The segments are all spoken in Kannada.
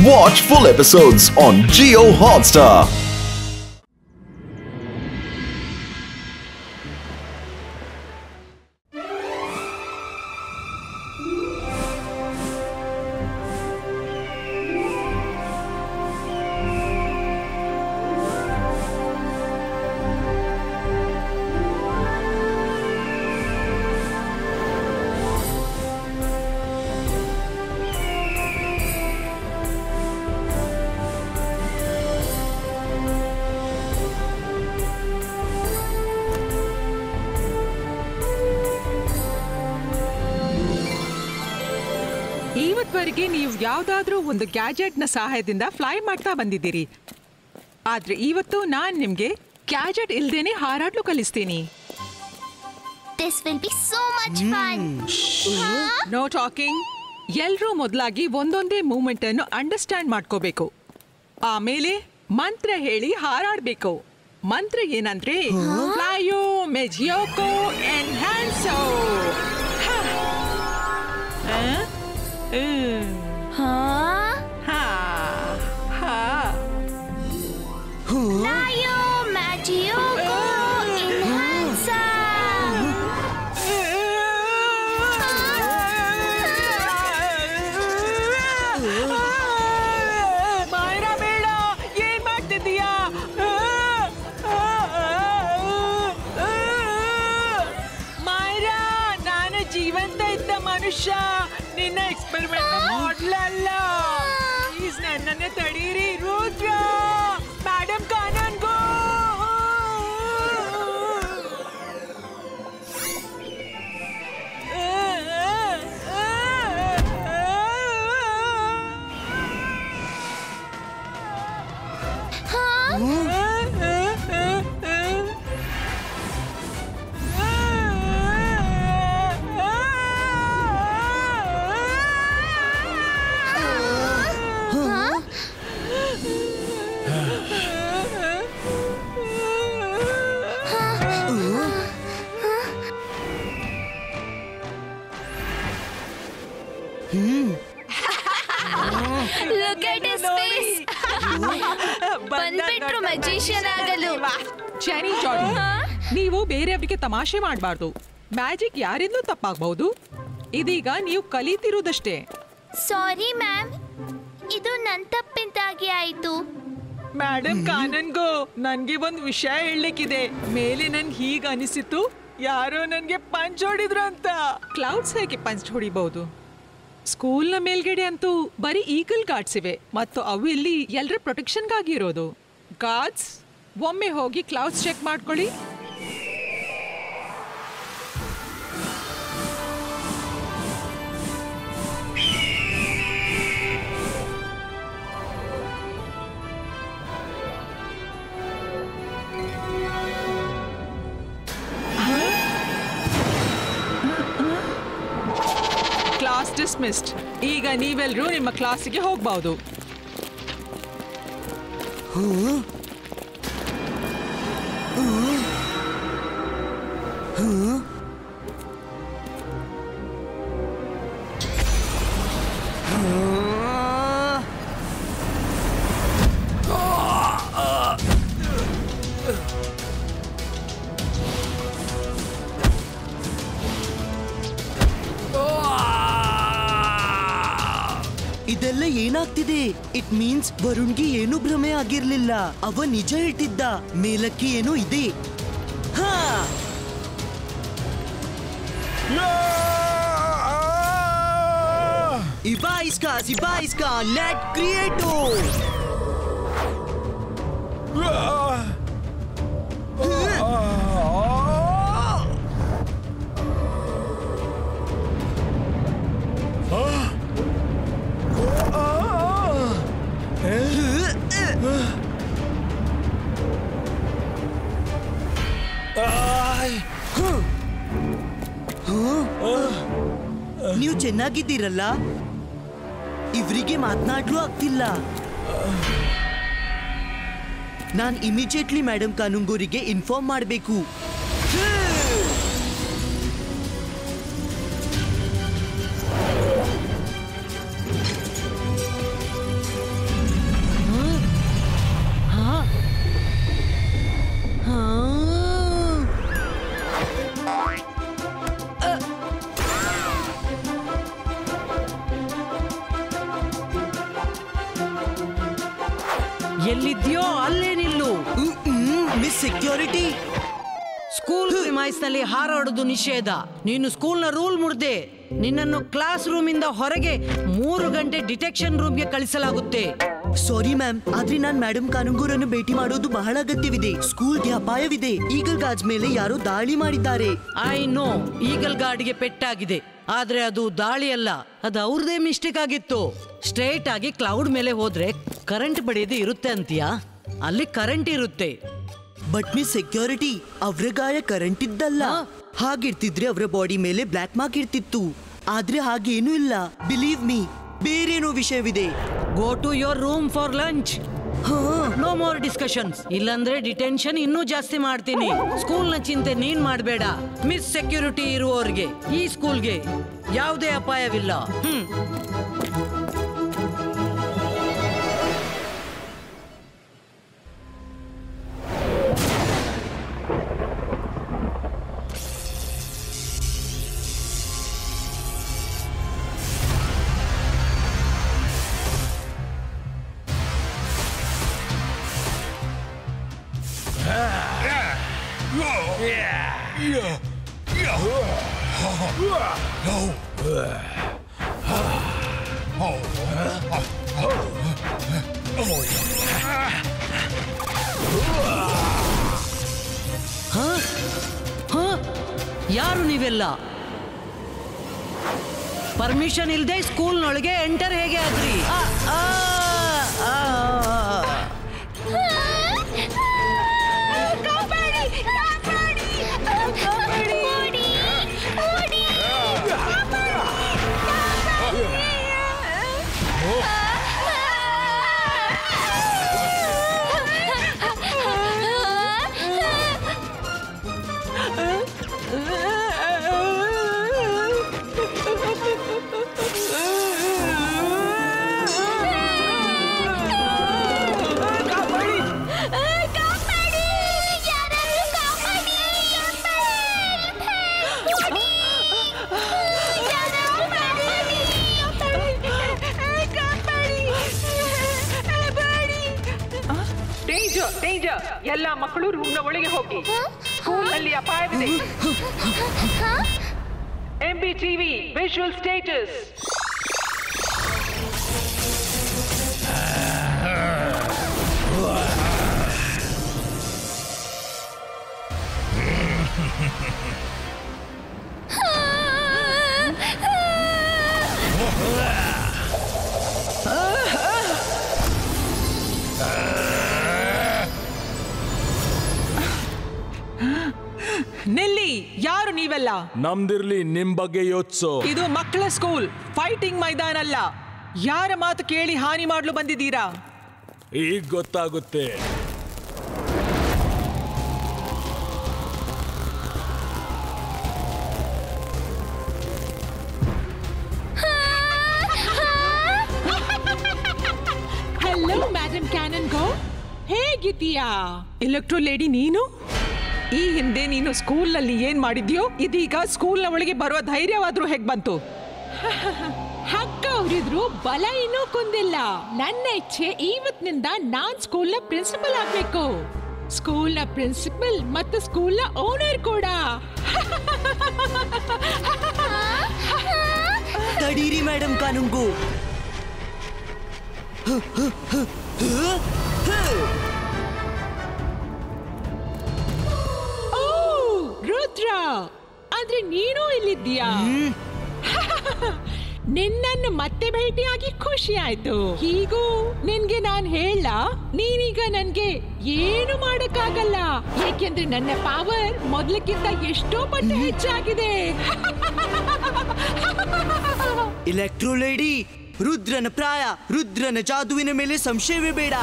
Watch full episodes on Jio Hotstar. ಇವತ್ತವರೆಗೆ ನೀವು ಯಾವುದಾದ್ರೂ ಒಂದು ಗ್ಯಾಜೆಟ್ನ ಸಹಾಯದಿಂದ ಫ್ಲೈ ಮಾಡ್ತಾ ಬಂದಿದ್ದೀರಿ. ಆದ್ರೆ ಇವತ್ತು ನಾನು ನಿಮ್ಗೆ ಗ್ಯಾಜೆಟ್ ಇಲ್ದೇನೆ ಹಾರಾಡ್ಲು ಕಲಿಸ್ತೀನಿ. This will be so much fun. No talking. ಎಲ್ರೂ ಮೊದಲಾಗಿ ಒಂದೊಂದೇ ಮೂವ್ಮೆಂಟ್ ಅನ್ನು ಅಂಡರ್ಸ್ಟ್ಯಾಂಡ್ ಮಾಡ್ಕೋಬೇಕು. ಆಮೇಲೆ ಮಂತ್ರ ಹೇಳಿ ಹಾರಾಡ್ಬೇಕು. ಮಂತ್ರ ಏನಂದ್ರೆ ಫ್ಲೈಯೋ ಮೆಜಿಯೋಕೋ ಎನ್ಹ್ಯಾನ್ಸೋ. Layo Magioco Enhancer. ಮಾಯರಾ ಬೇಡ, ಏನ್ ಮಾಡ್ತಿದ್ದೀಯಾ? ಮಾಯರಾ, ನಾನು ಜೀವಂತ ಇದ್ದ ಮನುಷ್ಯ, ನಿನ್ನ ಎಕ್ಸ್ಪೆರಿಮೆಂಟ್ ಮಾಡಲಲ್ಲ. ಪ್ಲೀಸ್ ನನ್ನನ್ನೇ ತಡೀರಿ. ರುದ್ರ, ಮೇಡಮ್ ಕಾನನ್ಗೋ. Look at his face. ಬಂದ್ಬಿಟ್ರು ಮ್ಯಾಜಿಷಿಯನ್ ಆಗಲು. ಜೆನಿ ಜಾಡಿ, ನೀವು ಬೇರೆಯವರಿಗೆ ತಮಾಷೆ ಮಾಡಬಾರ್ದು. ಮ್ಯಾಜಿಕ್ ಯಾರಿಂದಲೂ ತಪ್ಪಾಗಬಹುದು. ಇದೀಗ ನೀವು ಕಲಿತಿರುವುದಷ್ಟೇ. ಸಾರಿ ಮ್ಯಾಮ್, ಇದು ನನ್ನ ತಪ್ಪಿಂದಾಗಿ ಆಯ್ತು. ಮೇಡಮ್ ಕಾನನ್ಗೋ, ನನ್ಗೆ ಒಂದು ವಿಷಯ ಹೇಳಲಿಕ್ಕಿದೆ. ಮೇಲೆ ನನ್ಗೆ ಹೀಗ ಅನಿಸಿತು, ಯಾರೋ ನನ್ಗೆ ಪಂಚ್ ಹೊಡಿದ್ರು ಅಂತ. ಕ್ಲೌಡ್ಸ್ ಹೇಗೆ ಪಂಚ್ ಹೊಡಿಬಹುದು? ಸ್ಕೂಲ್ನ ಮೇಲ್ಗಡೆ ಅಂತೂ ಬರೀ ಈಗಲ್ ಗಾರ್ಡ್ಸ್ ಇವೆ, ಮತ್ತು ಅವು ಇಲ್ಲಿ ಎಲ್ಲರ ಪ್ರೊಟೆಕ್ಷನ್ಗಾಗಿ ಇರೋದು. ಗಾರ್ಡ್ಸ್, ಒಮ್ಮೆ ಹೋಗಿ ಕ್ಲೌಡ್ಸ್ ಚೆಕ್ ಮಾಡ್ಕೊಳ್ಳಿ. Class dismissed. ಈಗ ನೀವೆಲ್ಲರೂ ನಿಮ್ಮ ಕ್ಲಾಸಿಗೆ ಹೋಗಬಹುದು. ಇದೆಲ್ಲ ಏನಾಗ್ತಿದೆ? ಇಟ್ ಮೀನ್ಸ್ ವರುಣ್ಗೆ ಏನು ಭ್ರಮೆ ಆಗಿರ್ಲಿಲ್ಲ. ಅವ ನಿಜ ಹೇಳ್ತಿದ್ದ. ಮೇಲಕ್ಕೆ ಏನೋ ಇದೆ. ಹಾ, ಇಬಾ ನೆಟ್ ಕ್ರಿಯೇಟೋ. ನೀವು ಚೆನ್ನಾಗಿದ್ದೀರಲ್ಲ? ಇವರಿಗೆ ಮಾತನಾಡ್ಲೂ ಆಗ್ತಿಲ್ಲ. ನಾನು ಇಮಿಡಿಯೇಟ್ಲಿ ಮೇಡಮ್ ಕಾನುಂಗೂರಿಗೆ ಇನ್ಫಾರ್ಮ್ ಮಾಡಬೇಕು. ಎಲ್ಲಿದ್ಯೋ ಅಲ್ಲೇ ನಿಲ್ಲು. ಮಿಸ್ ಸೆಕ್ಯೂರಿಟಿ, ಸ್ಕೂಲ್ ಪ್ರಿಮೈಸ್ನಲ್ಲಿ ಹಾರಾಡೋದು ನಿಷೇಧ. ನೀನು ಸ್ಕೂಲ್ನ ರೂಲ್ ಮುರಿದೆ. ನಿನ್ನನ್ನು ಕ್ಲಾಸ್ ರೂಮ್ ಇಂದ ಹೊರಗೆ 3 ಗಂಟೆ ಡಿಟೆಕ್ಷನ್ ರೂಮ್ಗೆ ಕಳಿಸಲಾಗುತ್ತೆ. ಸಾರಿ ಮ್ಯಾಮ್, ಆದ್ರೆ ನಾನ್ ಮೇಡಮ್ ಕಾನುಂಗೂರನ್ನು ಭೇಟಿ ಮಾಡೋದು ಬಹಳ ಅಗತ್ಯವಿದೆ. ಸ್ಕೂಲ್ಗೆ ಅಪಾಯವಿದೆ. ಈಗಲ್ ಗಾಜ್ ಮೇಲೆ ಯಾರೋ ದಾಳಿ ಮಾಡಿದ್ದಾರೆ. ಐ ನೋ, ಈಗಲ್ ಗಾರ್ಡ್ಗೆ ಪೆಟ್ಟಾಗಿದೆ. ಆದ್ರೆ ಅದು ದಾಳಿ ಅಲ್ಲ, ಅದು ಅವ್ರದೇ ಮಿಸ್ಟೇಕ್ ಆಗಿತ್ತು. ಸ್ಟ್ರೇಟ್ ಆಗಿ ಕ್ಲೌಡ್ ಮೇಲೆ ಹೋದ್ರೆ ಕರೆಂಟ್ ಬಡಿಯದೆ ಇರುತ್ತೆ ಅಂತೀಯಾ? ಅಲ್ಲಿ ಕರೆಂಟ್ ಇರುತ್ತೆ. ಬಟ್ ಮಿಸ್ ಸೆಕ್ಯೂರಿಟಿ, ಅವ್ರ ಗಾಯ ಕರೆಂಟ್ ಇದ್ದಲ್ಲ. ಹಾಗಿರ್ತಿದ್ರೆ ಅವರ ಬಾಡಿ ಮೇಲೆ ಬ್ಲಾಕ್ ಮಾರ್ಕ್ ಇರ್ತಿತ್ತು. ಆದ್ರೆ ಹಾಗೇನೂ ಇಲ್ಲ. ಬಿಲೀವ್ ಮೀ, ಬೇರೇನೋ ವಿಷಯವಿದೆ. Go to your room for lunch. No more discussions. ಇಲ್ಲಾಂದ್ರೆ ಡಿಟೆನ್ಷನ್ ಇನ್ನೂ ಜಾಸ್ತಿ ಮಾಡ್ತೀನಿ. ಸ್ಕೂಲ್ನ ಚಿಂತೆ ನೀನ್ ಮಾಡಬೇಡ. ಮಿಸ್ ಸೆಕ್ಯೂರಿಟಿ ಇರುವವರಿಗೆ ಈ ಸ್ಕೂಲ್ಗೆ ಯಾವುದೇ ಅಪಾಯವಿಲ್ಲ. ಯಾರು ನೀವೆಲ್ಲ? ಪರ್ಮಿಷನ್ ಇಲ್ಲದೆ ಸ್ಕೂಲ್ನೊಳಗೆ ಎಂಟರ್ ಹೇಗೆ ಆದ್ರಿ? ಎಲ್ಲ ಮಕ್ಕಳು ರೂಮ್ನ ಒಳಗೆ ಹೋಗಿ. ಸ್ಕೂಲ್ನಲ್ಲಿ ಅಪಾಯವಿದೆ. MBTV visual status. ನಿಲ್ಲಿ, ಯಾರು ನೀವೆಲ್ಲ? ನಮ್ದಿರ್ಲಿ, ನಿಮ್ ಬಗ್ಗೆ ಯೋಚಿಸು. ಇದು ಮಕ್ಕಳ ಸ್ಕೂಲ್, ಫೈಟಿಂಗ್ ಮೈದಾನ ಅಲ್ಲ. ಯಾರ ಮಾತು ಕೇಳಿ ಹಾನಿ ಮಾಡಲು ಬಂದಿದ್ದೀರಾ? ಈಗ ಗೊತ್ತಾಗುತ್ತೆ. ಹಲೋ ಮ್ಯಾಡಮ್ ಕ್ಯಾನನ್ ಗೋ, ಹೇಗಿದ್ದೀಯಾ? ಎಲೆಕ್ಟ್ರೋ ಲೇಡಿ ನೀನು? ಈ ಹಿಂದೆ ನೀನು ಸ್ಕೂಲ್ನಲ್ಲಿ ಏನ್ ಮಾಡಿದ್ಯೋ ಇದೀಗ ಸ್ಕೂಲ್ನ ಒಳಗೆ ಬರುವ ಧೈರ್ಯವಾದ್ರೂ ಹೇಗ್ ಬಂತು? ಹಕ್ಕ ಅವರಿದ್ರು, ಬಲ ಇನ್ನೂ ಕೊಂದಿಲ್ಲ. ನನ್ನ ಇಚ್ಛೆ ಇವತ್ತಿನಿಂದ ನಾನ್ ಸ್ಕೂಲ್ನ ಪ್ರಿನ್ಸಿಪಲ್ ಆಗ್ಬೇಕು. ಸ್ಕೂಲ್ನ ಪ್ರಿನ್ಸಿಪಲ್ ಮತ್ತು ಸ್ಕೂಲ್ನ ಓನರ್ ಕೂಡ. ತಡೀರಿ ಮೇಡಮ್ ಕಾನುಂಗು. ರುದ್ರ, ಆದ್ರೆ ನೀನು ಇಲ್ಲಿದ್ದೀಯಾ? ನಿನ್ನನ್ನು ಮತ್ತೆ ಭೇಟಿಯಾಗಿ ಖುಷಿ ಆಯ್ತು. ಹೀಗೂ ನಿನ್ಗೆ ನಾನ್ ಹೇಳ, ನೀನೀಗ ನನ್ಗೆ ಏನು ಮಾಡಕ್ಕಾಗಲ್ಲ. ಏಕೆಂದ್ರೆ ನನ್ನ ಪವರ್ ಮೊದಲಕ್ಕಿಂತ ಎಷ್ಟೋ ಪಟ್ಟು ಹೆಚ್ಚಾಗಿದೆ. ಎಲೆಕ್ಟ್ರೋ ಲೇಡಿ, ರುದ್ರನ ಪ್ರಾಯ, ರುದ್ರನ ಜಾದುವಿನ ಮೇಲೆ ಸಂಶಯವೇ ಬೇಡ.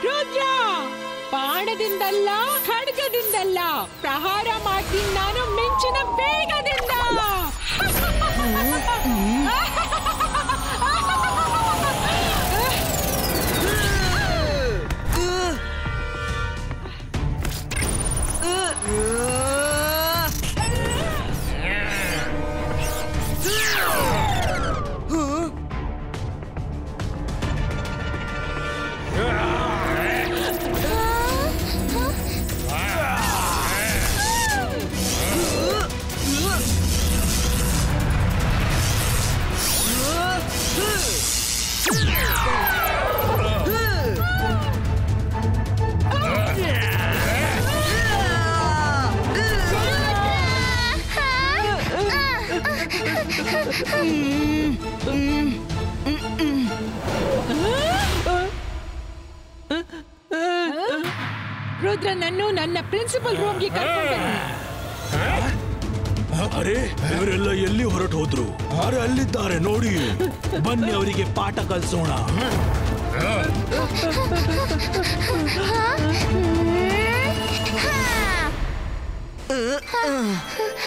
ರುದ್ರ, ಬಾಣದಿಂದಲ್ಲ ಖಡ್ಗದಿಂದಲ್ಲ ಪ್ರಹಾರ ಮಾಡ್ತೀನಿ ನಾನು, ಮಿಂಚಿನ ಬೇಗದಿಂದ. ರುದ್ರನನ್ನು ನನ್ನ ಪ್ರಿನ್ಸಿಪಲ್ ರೂಮ್ಗೆ ಕರ್ಕೊಂಡು ಬನ್ನಿ. ಅರೆ ಇವರೆಲ್ಲ ಎಲ್ಲಿ ಹೊರಟು ಹೋದ್ರು? ಅರೆ ಅಲ್ಲಿದ್ದಾರೆ ನೋಡಿ, ಬನ್ನಿ ಅವರಿಗೆ ಪಾಠ ಕಲಿಸೋಣ.